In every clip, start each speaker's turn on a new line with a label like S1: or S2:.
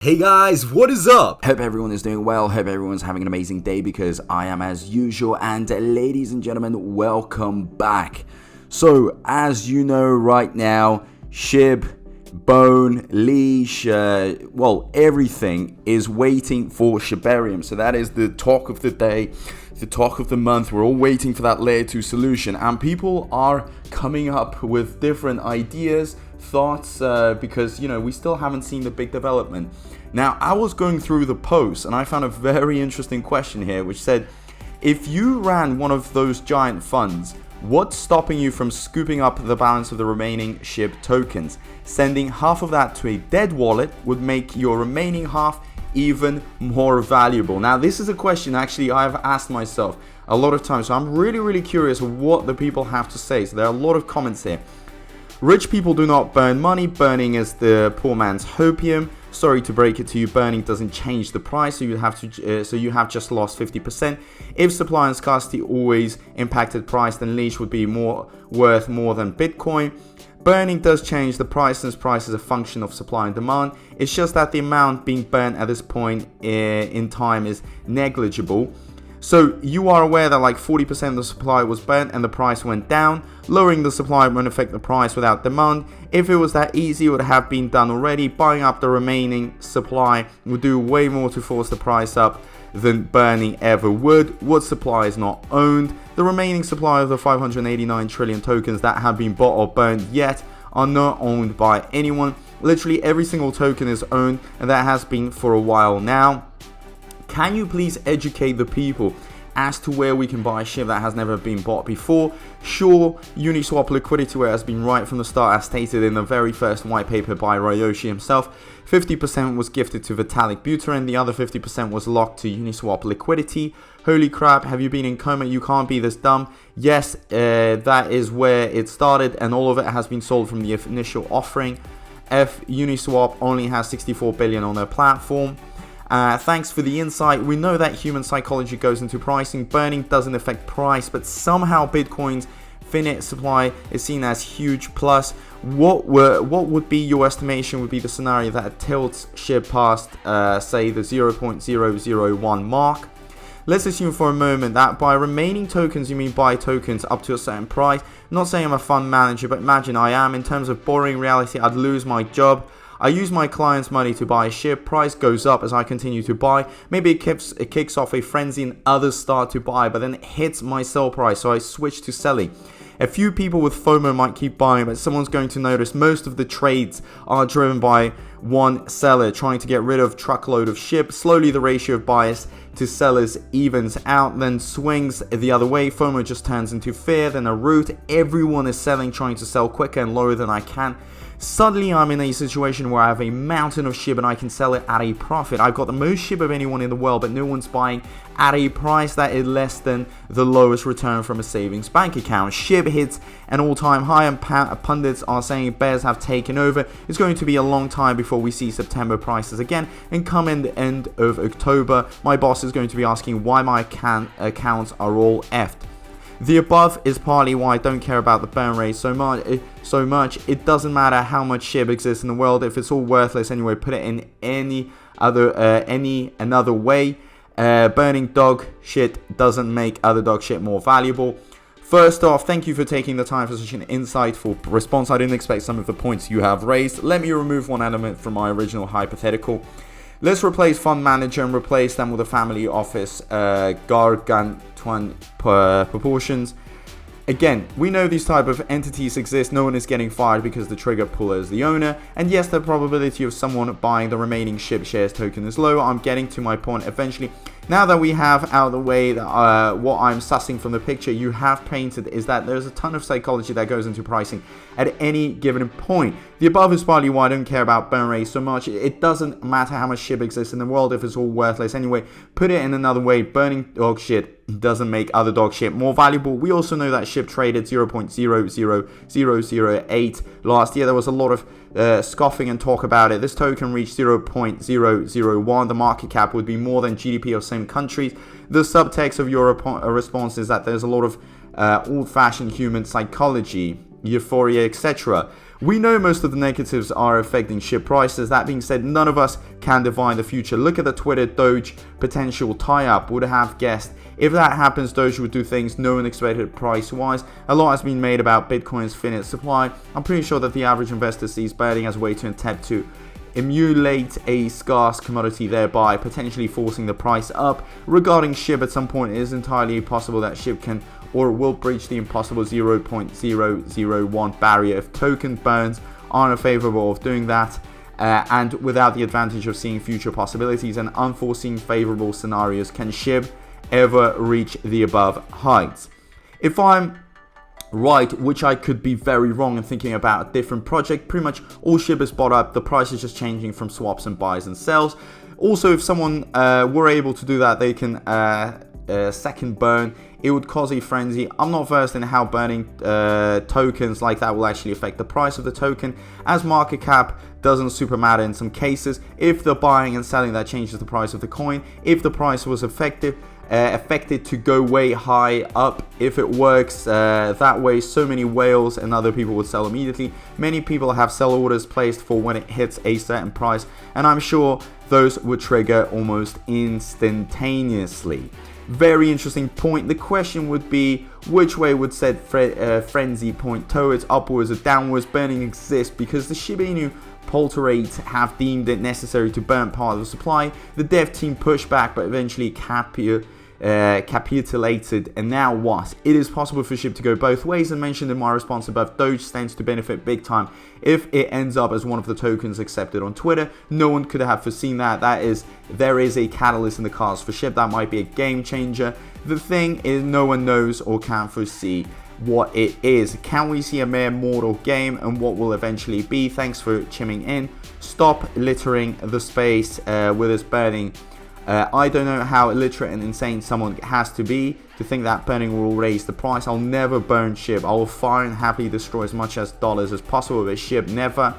S1: Hey guys, what is up?
S2: Hope everyone is doing well. Hope everyone's having an amazing day because I am as usual. And ladies and gentlemen, welcome back. So as you know right now, Shib, Bone, Leash, everything is waiting for Shibarium. So that is the talk of the day, the talk of the month. We're all waiting for that layer 2 solution, and people are coming up with different ideas, thoughts, because we still haven't seen the big development. Now, I was going through the post and I found a very interesting question here, which said, if you ran one of those giant funds, what's stopping you from scooping up the balance of the remaining Shib tokens? Sending half of that to a dead wallet would make your remaining half even more valuable. Now, this is a question actually I've asked myself a lot of times, so I'm really curious what the people have to say. So there are a lot of comments here. Rich people do not burn money. Burning is the poor man's opium. Sorry to break it to you, burning doesn't change the price, so you have just lost 50%. If supply and scarcity always impacted price, then Leash would be worth more than Bitcoin. Burning does change the price, since price is a function of supply and demand. It's just that the amount being burnt at this point in time is negligible. So you are aware that like 40% of the supply was burnt and the price went down. Lowering the supply won't affect the price without demand. If it was that easy, it would have been done already. Buying up the remaining supply would do way more to force the price up than burning ever would. What supply is not owned? The remaining supply of the 589 trillion tokens that have been bought or burned yet are not owned by anyone. Literally every single token is owned, and that has been for a while now. Can you please educate the people as to where we can buy Shib that has never been bought before? Sure, Uniswap liquidity, where it has been right from the start, as stated in the very first white paper by Ryoshi himself. 50% was gifted to Vitalik Buterin, the other 50% was locked to Uniswap liquidity. Holy crap, have you been in coma? You can't be this dumb. Yes, that is where it started, and all of it has been sold from the initial offering. Uniswap only has 64 billion on their platform. Thanks for the insight. We know that human psychology goes into pricing. Burning doesn't affect price, but somehow Bitcoin's finite supply is seen as huge plus. What would be your estimation would be the scenario that tilts Shib past, say, the 0.001 mark? Let's assume for a moment that by remaining tokens you mean buy tokens up to a certain price. I'm not saying I'm a fund manager, but imagine I am. In terms of boring reality, I'd lose my job. I use my clients' money to buy Shib. Price goes up as I continue to buy. Maybe it kicks off a frenzy and others start to buy, but then it hits my sell price, so I switch to selling. A few people with FOMO might keep buying, but someone's going to notice most of the trades are driven by one seller trying to get rid of truckload of Shib. Slowly the ratio of buyers to sellers evens out, then swings the other way. FOMO just turns into fear, then a rout. Everyone is selling, trying to sell quicker and lower than I can. Suddenly I'm in a situation where I have a mountain of Shib and I can sell it at a profit. I've got the most Shib of anyone in the world, but no one's buying at a price that is less than the lowest return from a savings bank account. Shib hits an all-time high, and pundits are saying bears have taken over. It's going to be a long time before we see September prices again, and come in the end of October, my boss is going to be asking why my accounts are all effed. The above is partly why I don't care about the burn rate so much. It doesn't matter how much Shib exists in the world. If it's all worthless anyway, put it in another way. Burning dog shit doesn't make other dog shit more valuable. First off, thank you for taking the time for such an insightful response. I didn't expect some of the points you have raised. Let me remove one element from my original hypothetical. Let's replace fund manager and replace them with a family office, gargantuan proportions. Again, we know these type of entities exist. No one is getting fired because the trigger puller is the owner. And yes, the probability of someone buying the remaining Shib shares token is low. I'm getting to my point eventually. Now that we have out of the way what I'm sussing from the picture you have painted is that there's a ton of psychology that goes into pricing at any given point. The above is partly why I don't care about burn rate so much. It doesn't matter how much Shib exists in the world if it's all worthless anyway. Put it in another way, burning dog shit doesn't make other dog shit more valuable. We also know that Shib traded 0.00008 last year. There was a lot of scoffing and talk about it. This token reached 0.001. The market cap would be more than GDP of same countries. The subtext of your response is that there's a lot of old-fashioned human psychology, euphoria, etc. We know most of the negatives are affecting SHIB prices. That being said, none of us can divine the future. Look at the Twitter Doge potential tie-up. Would have guessed if that happens, Doge would do things no one expected price-wise. A lot has been made about Bitcoin's finite supply. I'm pretty sure that the average investor sees burning as a way to attempt to emulate a scarce commodity, thereby potentially forcing the price up. Regarding SHIB, at some point it is entirely possible that SHIB can or will breach the impossible 0.001 barrier if token burns aren't favorable of doing that, and without the advantage of seeing future possibilities and unforeseen favorable scenarios. Can SHIB ever reach the above heights? If I'm right, which I could be very wrong in thinking about a different project, pretty much all SHIB is bought up, the price is just changing from swaps and buys and sells. Also, if someone were able to do that, they can second burn. It would cause a frenzy. I'm not versed in how burning tokens like that will actually affect the price of the token, as market cap doesn't super matter in some cases. If the buying and selling, that changes the price of the coin. If the price was affected to go way high up, if it works that way, so many whales and other people would sell immediately. Many people have sell orders placed for when it hits a certain price, and I'm sure those would trigger almost instantaneously. Very interesting point. The question would be, which way would said frenzy point towards, upwards or downwards? Burning exists because the Shiba Inu polterate have deemed it necessary to burn part of the supply. The dev team pushed back, but eventually capitulated. And now what? It is possible for SHIB to go both ways, and mentioned in my response above, Doge stands to benefit big time if it ends up as one of the tokens accepted on Twitter. No one could have foreseen that. There is a catalyst in the cards for SHIB that might be a game changer. The thing is, no one knows or can foresee what it is. Can we see a mere mortal game, and what will eventually be? Thanks for chiming in. Stop littering the space with this burning. I don't know how illiterate and insane someone has to be to think that burning will raise the price. I'll never burn SHIB. I will fire and happily destroy as much as dollars as possible with SHIB. Never.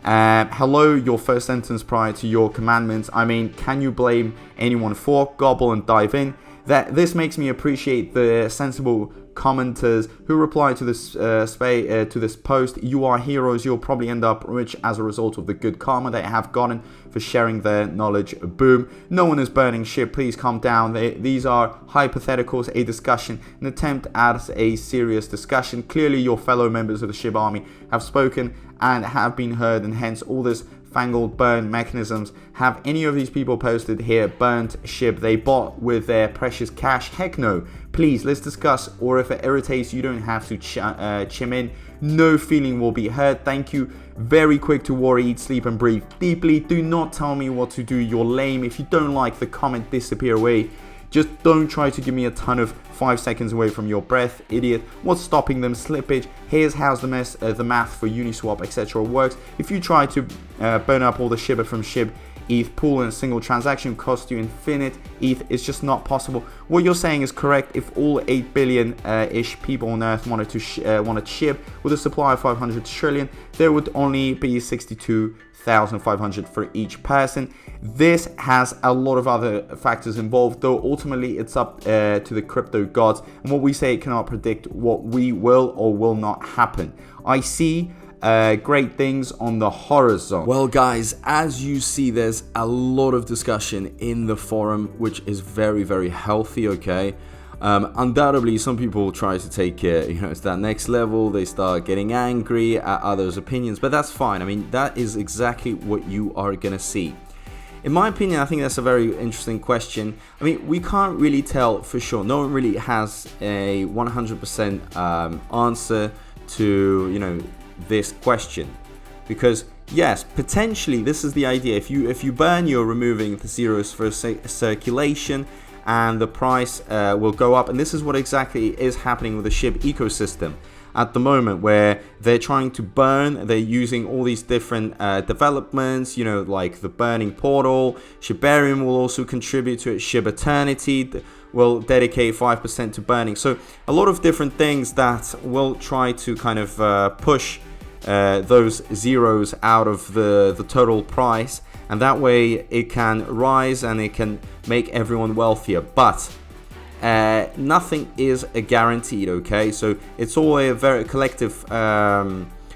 S2: Hello, your first sentence prior to your commandments. I mean, can you blame anyone for? Gobble and dive in. This makes me appreciate the sensible commenters who reply to this post. You are heroes. You'll probably end up rich as a result of the good karma they have gotten for sharing their knowledge. Boom. No one is burning SHIB. Please calm down. These are hypotheticals, a discussion, an attempt at a serious discussion. Clearly, your fellow members of the SHIB army have spoken and have been heard, and hence all this fangled burn mechanisms. Have any of these people posted here burnt SHIB they bought with their precious cash? Heck no. Please, let's discuss, or if it irritates, you don't have to chime in. No feeling will be hurt. Thank you. Very quick to worry, eat, sleep, and breathe deeply. Do not tell me what to do. You're lame. If you don't like the comment, disappear away. Just don't try to give me a ton of 5 seconds away from your breath, idiot. What's stopping them? Slippage. Here's how the math for Uniswap, etc. works. If you try to burn up all the Shiba from SHIB ETH pool in a single transaction, cost you infinite ETH. It's just not possible. What you're saying is correct. If all 8 billion-ish people on Earth wanted SHIB with a supply of 500 trillion, there would only be 62,500 for each person. This has a lot of other factors involved, though ultimately it's up to the crypto gods, and what we say cannot predict what we will or will not happen. I see great things on the horizon. Well guys, as you see, there's a lot of discussion in the forum, which is very, very healthy, okay? Undoubtedly, some people try to take it, to that next level. They start getting angry at others' opinions, but that's fine. I mean, that is exactly what you are gonna see. In my opinion, I think that's a very interesting question. I mean, we can't really tell for sure. No one really has a 100% answer to, this question, because yes, potentially this is the idea. If you burn, you're removing the zeros for circulation, and the price will go up. And this is what exactly is happening with the SHIB ecosystem at the moment, where they're trying to burn. They're using all these different developments, like the burning portal. Shibarium will also contribute to it. Shib Eternity will dedicate 5% to burning. So a lot of different things that will try to kind of push those zeros out of the total price, and that way it can rise and it can make everyone wealthier. But nothing is a guaranteed, okay? So it's all a very collective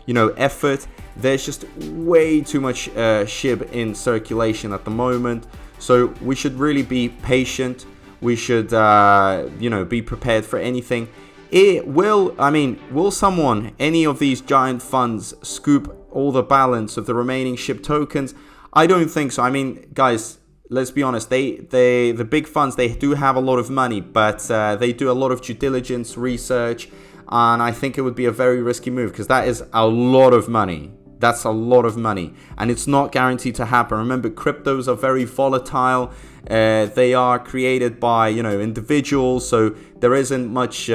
S2: effort. There's just way too much SHIB in circulation at the moment, so we should really be patient. We should be prepared for anything. Will someone, any of these giant funds, scoop all the balance of the remaining SHIB tokens? I don't think so. I mean, guys, let's be honest. The big funds, they do have a lot of money, but they do a lot of due diligence, research, and I think it would be a very risky move because that is a lot of money. That's a lot of money, and it's not guaranteed to happen. Remember, cryptos are very volatile. They are created by individuals, so there isn't much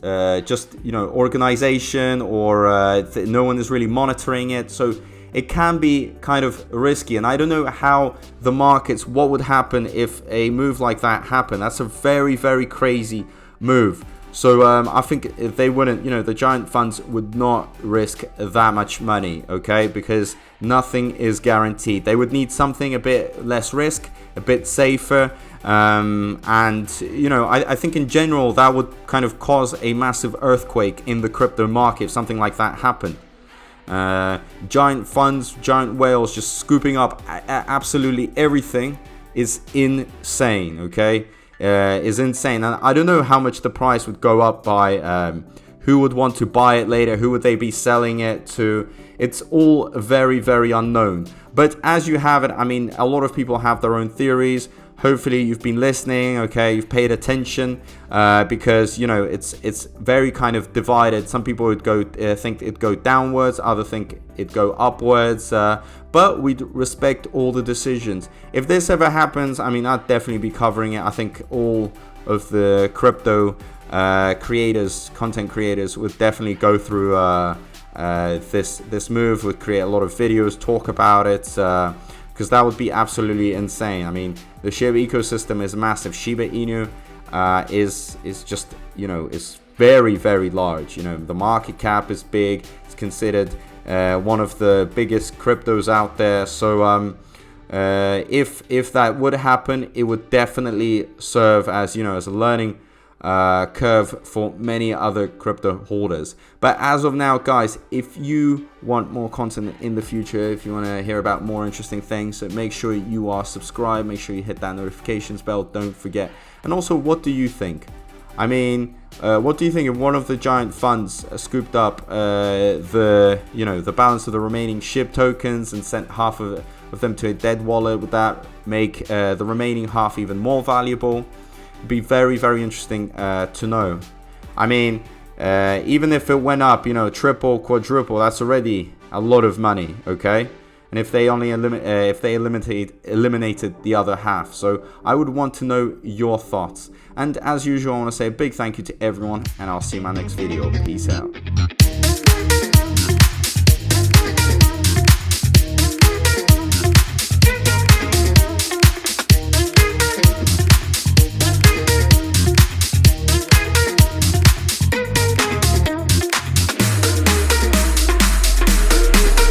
S2: organization, or no one is really monitoring it. So it can be kind of risky, and I don't know how the markets, what would happen if a move like that happened. That's a very, very crazy move. So I think if they wouldn't, the giant funds would not risk that much money, okay? Because nothing is guaranteed. They would need something a bit less risk, a bit safer. I think in general that would kind of cause a massive earthquake in the crypto market if something like that happened. Giant funds, giant whales just scooping up absolutely everything is insane, okay? Is insane, and I don't know how much the price would go up by. Who would want to buy it later? Who would they be selling it to? It's all very, very unknown. But as you have it, I mean, a lot of people have their own theories. Hopefully you've been listening, okay, you've paid attention, because it's very kind of divided. Some people would think it'd go downwards, others think it'd go upwards, but we respect all the decisions. If this ever happens, I mean, I'd definitely be covering it. I think all of the crypto creators, content creators, would definitely go through this move, would create a lot of videos, talk about it, because that would be absolutely insane. I mean, the Shiba ecosystem is massive. Shiba Inu is just, is very, very large. The market cap is big. It's considered one of the biggest cryptos out there. So if that would happen, it would definitely serve as, as a learning curve for many other crypto holders. But as of now, guys, if you want more content in the future, if you want to hear about more interesting things, so make sure you are subscribed, make sure you hit that notifications bell, don't forget. And also, what do you think? I mean, what do you think if one of the giant funds scooped up the balance of the remaining SHIB tokens and sent half of them to a dead wallet? Would that make the remaining half even more valuable? It'd be very, very interesting to know. I mean, even if it went up, triple, quadruple, that's already a lot of money, okay? And if they only eliminated the other half. So I would want to know your thoughts. And as usual, I want to say a big thank you to everyone, and I'll see you in my next video. Peace out.